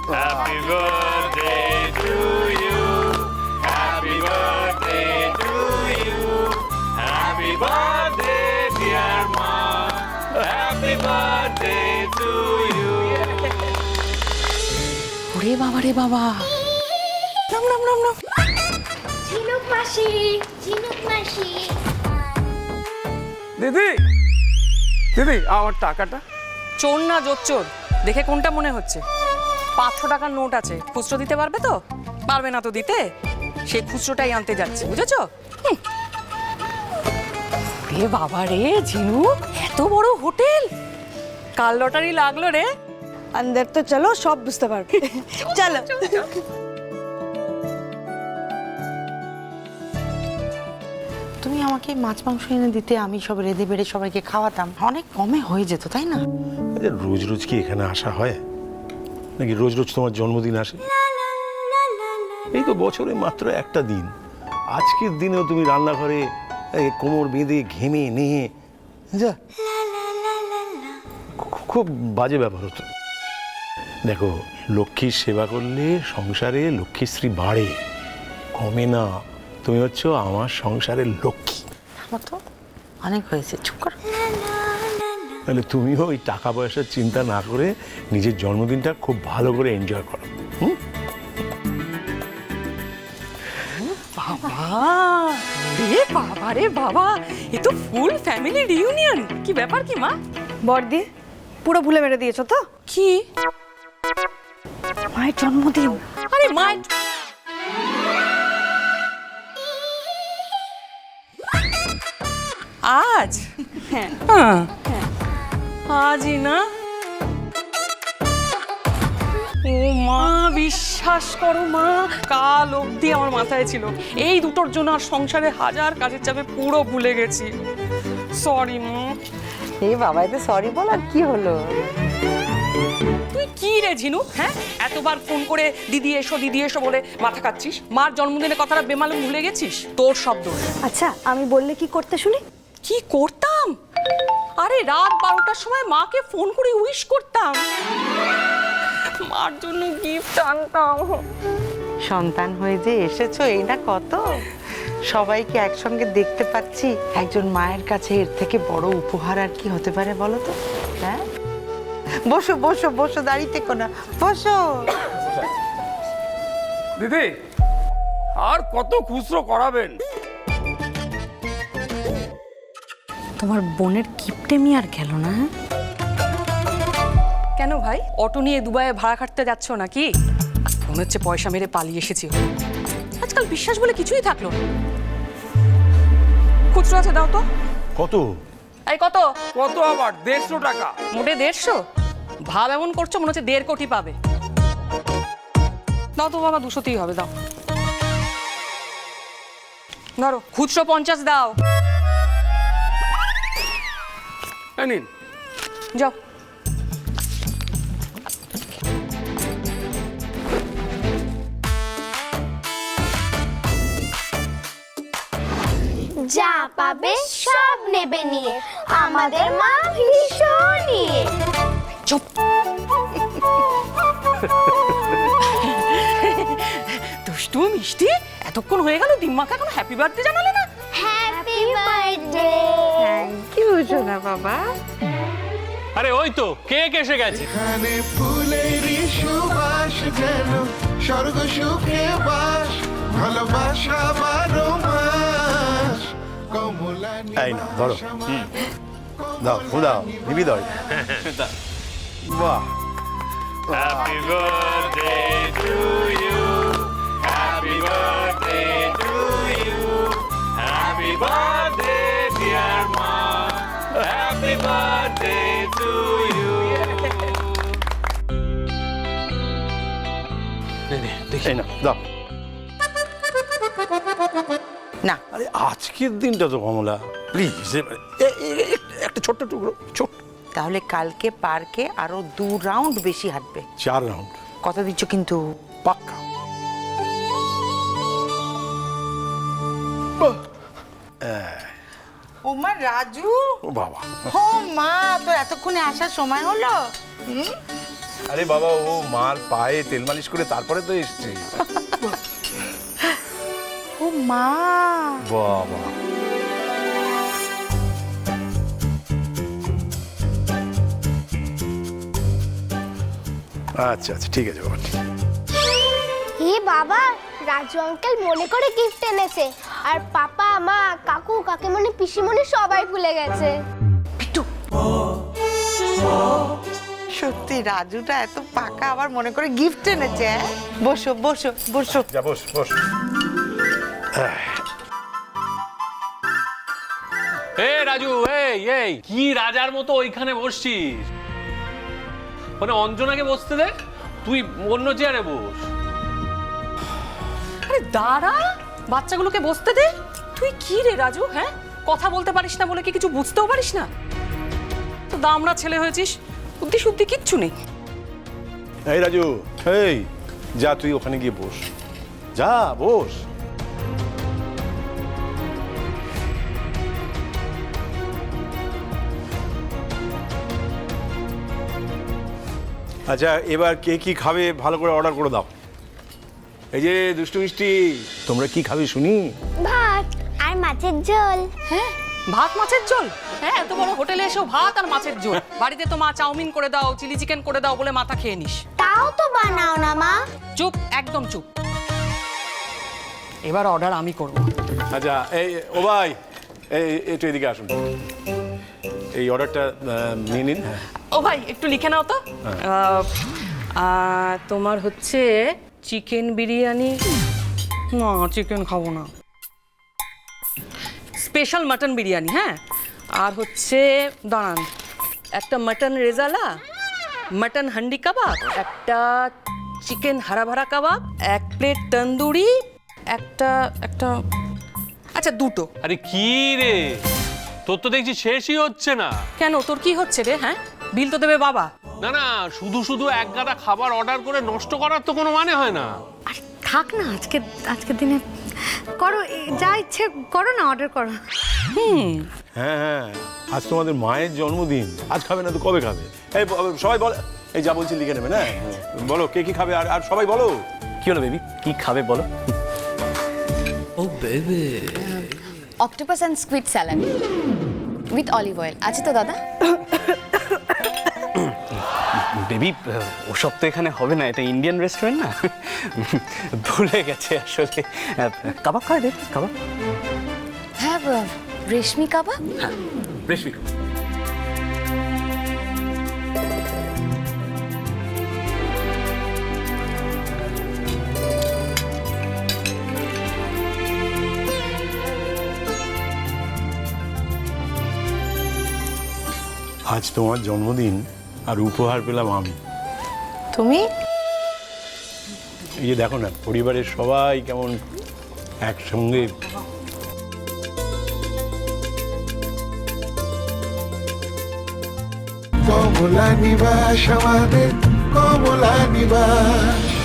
Happy birthday to you. Happy birthday to you. Happy birthday, dear mom. Happy birthday to you. ওরে বাবা রে বাবা, নাম নাম নাম নাম। ঝিনুক মাসি, ঝিনুক মাসি। দিদি দিদি আমার টাকাটা। চোর না জোচ্চোর দেখে কোনটা মনে হচ্ছে? 500 টাকার নোট আছে, খুচরো দিতে পারবে তো? পারবে না তো দিতে, সেই খুচরোটাই আনতে যাচ্ছে, বুঝেছো? রে বাবা রে ঝিনুক, এত বড় হোটেল, কাল লটারি লাগলো রে। अंदर तो चलो সব বুঝতে পারবে। চলো। তুমি আমাকে মাছ মাংস এনে দিতে, আমি সব রেঁধে বেড়ে সবাইকে খাওয়াতাম, অনেক কমে হয়ে যেত, তাই না? রোজ রোজ কি এখানে আসা হয় নাকি? রোজ রোজ তোমার জন্মদিন আসে? এই তো বছরে মাত্র একটা দিন। আজকের দিনেও তুমি রান্নাঘরে কোমর বেঁধে ঘেমে নিয়ে যা, খুব বাজে ব্যাপার হতো। দেখো, লক্ষ্মীর সেবা করলে সংসারে লক্ষ্মীশ্রী বাড়ে, কমে না। তুমি হচ্ছ আমার সংসারের লক্ষ্মী। আমার তো অনেক হয়েছে, চুপ করো। তাহলে তুমিও ওই টাকা পয়সার চিন্তা না করে নিজের জন্মদিনটা খুব ভালো করে এনজয় করো। বাবা রে বাবা রে বাবা, এ তো ফুল ফ্যামিলি রিউনিয়ন। কি ব্যাপার কি মা? বর্দি পুরো ভুলে মেরে দিয়েছো তো? কি? মায়ের জন্মদিন। আরে মায়ের আজ? হ্যাঁ আজই না? ও মা, বিশ্বাস করো মা, কাল অবধি আমার মাথায় ছিল এই দুটোর জন্য আর সংসারে হাজার কাজের চাপে পুরো ভুলে গেছি। সরি মা। এই বাবা, এতে সরি বল, আর কি হলো? তুই কি রে ঝিনু, হ্যাঁ? এতবার ফোন করে দিদি এসো বলে মাথা খাচ্ছিস, মার জন্মদিনের কথাটা বেমালুম ভুলে গেছিস? তোর শব্দ। আচ্ছা আমি বললে কি করতে শুনি? কি করতাম? আরে রাত 12টার সময় মাকে ফোন করে উইশ করতাম, মার জন্য গিফট আনতাম। সন্তান হয়ে যে এসেছো, এই না কত। সবাইকে একসঙ্গে দেখতে পাচ্ছি, একজন মায়ের কাছে এর থেকে বড় উপহার আর কি হতে পারে বলো তো? হ্যাঁ, বসো বসো বসো, দাঁড়িয়ে থেকো না, বসো। দিদি আর কত খুচরো করাবেন? তোমার বোনের কিপটেমি আর গেল না? কেন ভাই, অটো নিয়ে দুবাইয়ে ভাড়া খাটতে যাচ্ছ নাকি? মনে হচ্ছে পয়সা মেরে পালিয়ে এসেছি। আজকাল বিশ্বাস বলে কিছুই থাকলো না। খুচরো আছে, দাও তো। কত? এই কত? কত আবার? 150 টাকা। মোটে 150? ভাব এমন করছো মনে হচ্ছে 1.5 কোটি পাবে। দাও তো বাবা, 200তেই হবে, দাও। ধরো, খুচরো 50 দাও। নিন। যাও। যা পাবে সব নেবে নিয়ে, আমাদের মা ভীষণ নিয়ে। চুপ। দুষ্টু মিষ্টি, এতক্ষণ হয়ে গেল দিম্মাকে এখনো হ্যাপি বার্থডে জানালে না? Happy birthday. থ্যাংক ইউ সোনা বাবা। আরে ওই তো কেক এসে গেছে। এখানে ফুলেরই সুবাস, যেন স্বর্গ সুখে বাস, ভালোবাসা 12 মাস, কমলা এই না, ধরো। দাও, দাও, দিবি দাও। বাহ। Happy birthday to you. Happy birthday to you. Happy birthday, dear mom. Happy birthday to you. এই না, দাও। না, আরে আজকের দিনটা তো কমলা, প্লিজ একটা ছোট্ট টুকরো, ছোট্ট। তাহলে কালকে পার্কে আরো 2 রাউন্ড বেশি হাঁটবে। 4 রাউন্ড। কথা দিচ্ছ কিন্তু? পাক্কা। ও মা রাজু, ও বাবা। ও মা, তোর এতক্ষণে আসার সময় হলো? আরে বাবা, ও মার পায়ে তেল মালিশ করে তারপরে তো এসছে। ও মা, বাবা, আচ্ছা আচ্ছা, ঠিক আছে বাবা। হে বাবা, রাজু আঙ্কেল মনে করে গিফট এনেছে, আর পাপা মা কাকু কাকিমণি পিসিমণি সবাই ভুলে গেছে। সত্যি রাজুটা এত পাকা, আবার মনে করে গিফট এনেছে। হ্যাঁ? বসো বসো বসো। যা বস বস। এ রাজু, এই কি রাজার মতো ওইখানে বসছিস? মানে অঞ্জনাকে বসতে দে, তুই অন্য চেয়ারে বস। আরে দাঁড়া, বাচ্চাগুলোকে বসতে দে। তুই কি রে রাজু, হ্যাঁ? কথা বলতে পারিস না বলে কি কিছু বুঝতেও পারিস না? তো দামড়া ছেলে হয়েছিস, বুদ্ধি শুদ্ধি কিচ্ছু নেই। এই রাজু, এই যা, তুই ওখানে গিয়ে বস, যা বস। আচ্ছা, এবার কে কি খাবে ভালো করে অর্ডার করে দাও। এই যে দুষ্টু মিষ্টি, তোমরা কি খাবে শুনি? ভাত আর মাছের ঝোল। হ্যাঁ, ভাত মাছের ঝোল? হ্যাঁ, এত বড় হোটেলে এসেও ভাত আর মাছের ঝোল? বাড়িতে তো মা চাউমিন করে দাও, চিলি চিকেন করে দাও বলে মাথা খেয়ে নিস। তাও তো বানাও না মা। চুপ, একদম চুপ। এবার অর্ডার আমি করব। আচ্ছা, এই ও ভাই, এই একটু এদিকে আসুন, এই অর্ডারটা নিয়ে নিন। ও ভাই, একটু লিখে নাও তো। তোমার হচ্ছে চিকেন বিরিয়ানি। না, চিকেন খাবো না। স্পেশাল মাটন বিরিয়ানি, হ্যাঁ। আর হচ্ছে দাঁড়ান, একটা মাটন রেজালা, মাটন হান্ডি কাবাব, একটা চিকেন হারা ভারা কাবাব, এক প্লেট তন্দুরি, একটা একটা আচ্ছা দুটো। আরে কি রে, তোর তো দেখছি শেষই হচ্ছে না। কেন, তোর কি হচ্ছে রে? হ্যাঁ, বিল তো দেবে বাবা। না না, শুধু শুধু এক গাদা খাবার অর্ডার করে নষ্ট করার তো কোনো মানে হয় না। আরে থাক না, আজকের দিনে করো, যা ইচ্ছে করো না, অর্ডার করো। হ্যাঁ হ্যাঁ, আজ তোমাদের মায়ের জন্মদিন, আজ খাবে না তো কবে খাবে? এই সবাই বল, এই যা বলছি লিখে নেবে না? বলো কে কি খাবে, আর সবাই বলো। কি হলো বেবি, কি খাবে বলো? ও baby, octopus and squid salad with olive oil আছে তো দাদা? বেবি ওসব তো এখানে হবে না, এটা ইন্ডিয়ান রেস্টুরেন্ট না। ভুলে গেছে আসলে। কাবাব খায় বেবি, কাবাব? হ্যাঁ, রেশমি কাবাব। হ্যাঁ, রেশমি কাবাব। আজ তোমার জন্মদিন, আর উপহার পেলাম আমি। তুমি? এই যে দেখো না, পরিবারের সবাই কেমন একসঙ্গে। কমলা নিবাস আমাদের, কমলা নিবাস।